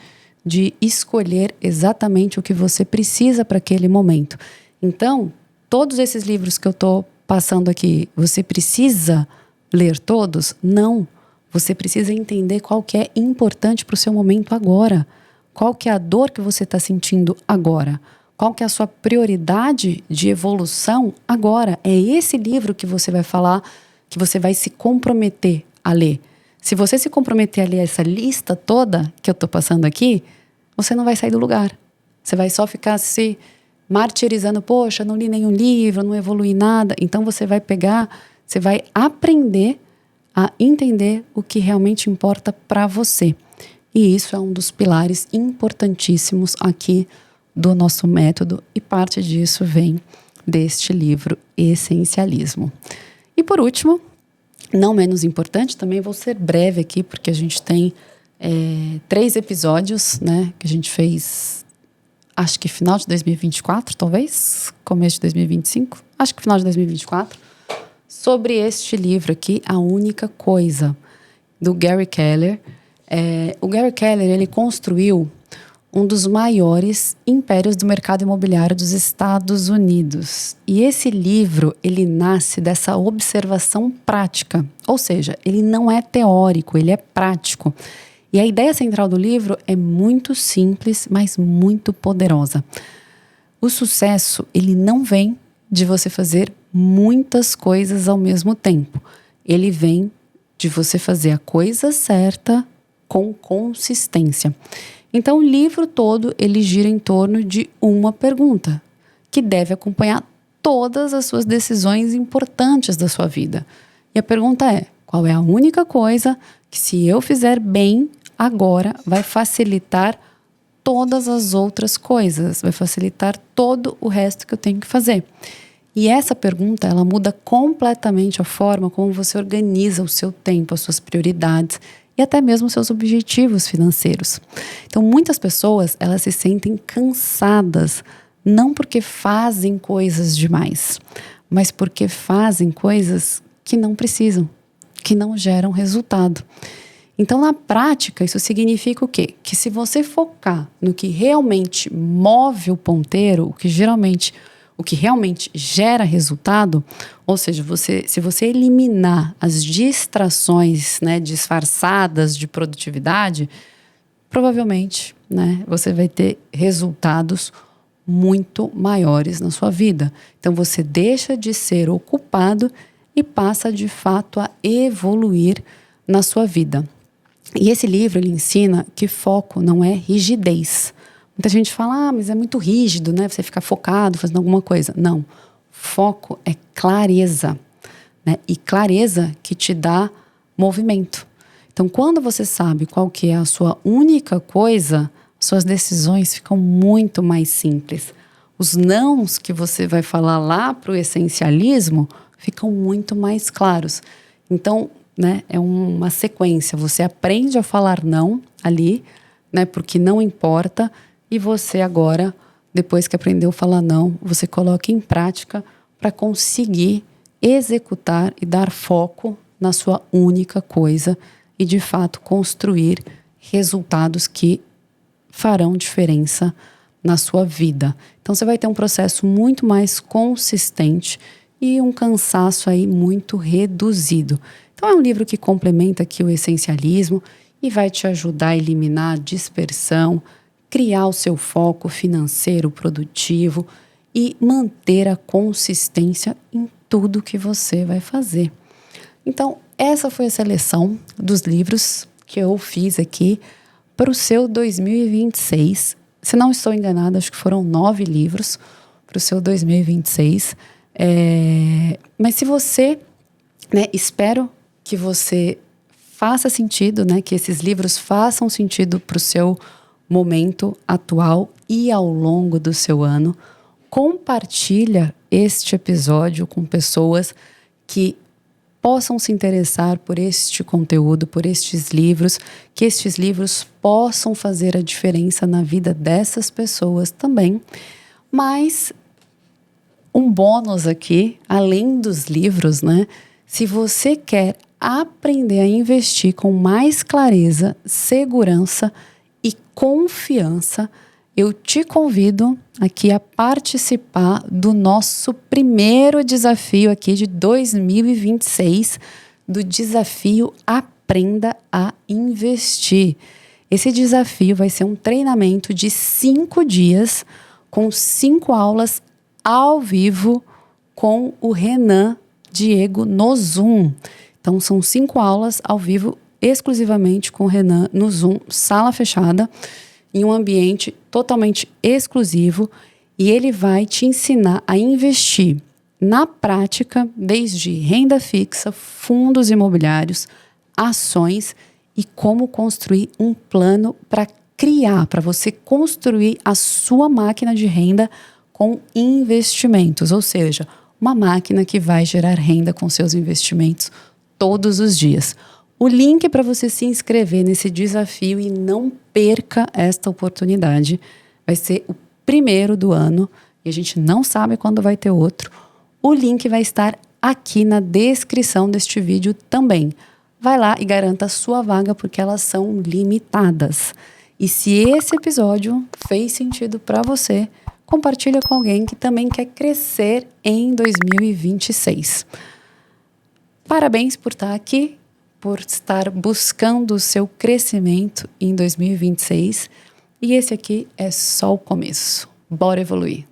Speaker 1: de escolher exatamente o que você precisa para aquele momento. Então, todos esses livros que eu estou passando aqui, você precisa ler todos? Não. Você precisa entender qual que é importante para o seu momento agora. Qual que é a dor que você está sentindo agora? Qual que é a sua prioridade de evolução agora? É esse livro que você vai falar, que você vai se comprometer a ler. Se você se comprometer a ler essa lista toda que eu estou passando aqui, você não vai sair do lugar. Você vai só ficar se martirizando. Poxa, não li nenhum livro, não evolui nada. Então você vai pegar, você vai aprender a entender o que realmente importa para você. E isso é um dos pilares importantíssimos aqui do nosso método, e parte disso vem deste livro Essencialismo. E por último, não menos importante, também vou ser breve aqui, porque a gente tem 3 episódios, né, que a gente fez acho que final de 2024, talvez, começo de 2025, acho que final de 2024, sobre este livro aqui, A Única Coisa, do Gary Keller. O Gary Keller, ele construiu um dos maiores impérios do mercado imobiliário dos Estados Unidos. E esse livro, ele nasce dessa observação prática, ou seja, ele não é teórico, ele é prático. E a ideia central do livro é muito simples, mas muito poderosa. O sucesso, ele não vem de você fazer muitas coisas ao mesmo tempo. Ele vem de você fazer a coisa certa com consistência. Então, o livro todo, ele gira em torno de uma pergunta, que deve acompanhar todas as suas decisões importantes da sua vida. E a pergunta é: qual é a única coisa que, se eu fizer bem agora, vai facilitar todas as outras coisas, vai facilitar todo o resto que eu tenho que fazer? E essa pergunta, ela muda completamente a forma como você organiza o seu tempo, as suas prioridades e até mesmo os seus objetivos financeiros. Então, muitas pessoas, elas se sentem cansadas, não porque fazem coisas demais, mas porque fazem coisas que não precisam, que não geram resultado. Então, na prática, isso significa o quê? Que se você focar no que realmente move o ponteiro, o que realmente gera resultado, ou seja, se você eliminar as distrações, né, disfarçadas de produtividade, provavelmente, né, você vai ter resultados muito maiores na sua vida. Então, você deixa de ser ocupado e passa, de fato, a evoluir na sua vida. E esse livro, ele ensina que foco não é rigidez. Muita gente fala, mas é muito rígido, né? Você ficar focado, fazendo alguma coisa. Não. Foco é clareza, né? E clareza que te dá movimento. Então, quando você sabe qual que é a sua única coisa, suas decisões ficam muito mais simples. Os nãos que você vai falar lá para o essencialismo ficam muito mais claros. Então, né, é uma sequência. Você aprende a falar não ali, né? Porque não importa. E você agora, depois que aprendeu a falar não, você coloca em prática para conseguir executar e dar foco na sua única coisa e, de fato, construir resultados que farão diferença na sua vida. Então, você vai ter um processo muito mais consistente e um cansaço aí muito reduzido. Então, é um livro que complementa aqui o essencialismo e vai te ajudar a eliminar a dispersão, criar o seu foco financeiro produtivo e manter a consistência em tudo que você vai fazer. Então, essa foi a seleção dos livros que eu fiz aqui para o seu 2026. Se não estou enganada, acho que foram 9 livros para o seu 2026. Mas se você, né, espero que você faça sentido, né, que esses livros façam sentido para o seu momento atual e ao longo do seu ano. Compartilha este episódio com pessoas que possam se interessar por este conteúdo, por estes livros, que estes livros possam fazer a diferença na vida dessas pessoas também. Mas um bônus aqui, além dos livros, né? Se você quer aprender a investir com mais clareza, segurança e confiança, eu te convido aqui a participar do nosso primeiro desafio aqui de 2026, do desafio Aprenda a Investir. Esse desafio vai ser um treinamento de 5 dias com 5 aulas ao vivo com o Renan Diego no Zoom. Então, são 5 aulas ao vivo exclusivamente com o Renan no Zoom, sala fechada, em um ambiente totalmente exclusivo, e ele vai te ensinar a investir na prática, desde renda fixa, fundos imobiliários, ações e como construir um plano para você construir a sua máquina de renda com investimentos, ou seja, uma máquina que vai gerar renda com seus investimentos todos os dias. O link para você se inscrever nesse desafio e não perca esta oportunidade vai ser o primeiro do ano, e a gente não sabe quando vai ter outro, o link vai estar aqui na descrição deste vídeo também. Vai lá e garanta a sua vaga, porque elas são limitadas. E se esse episódio fez sentido para você, compartilha com alguém que também quer crescer em 2026. Parabéns por estar aqui, por estar buscando o seu crescimento em 2026. E esse aqui é só o começo. Bora evoluir!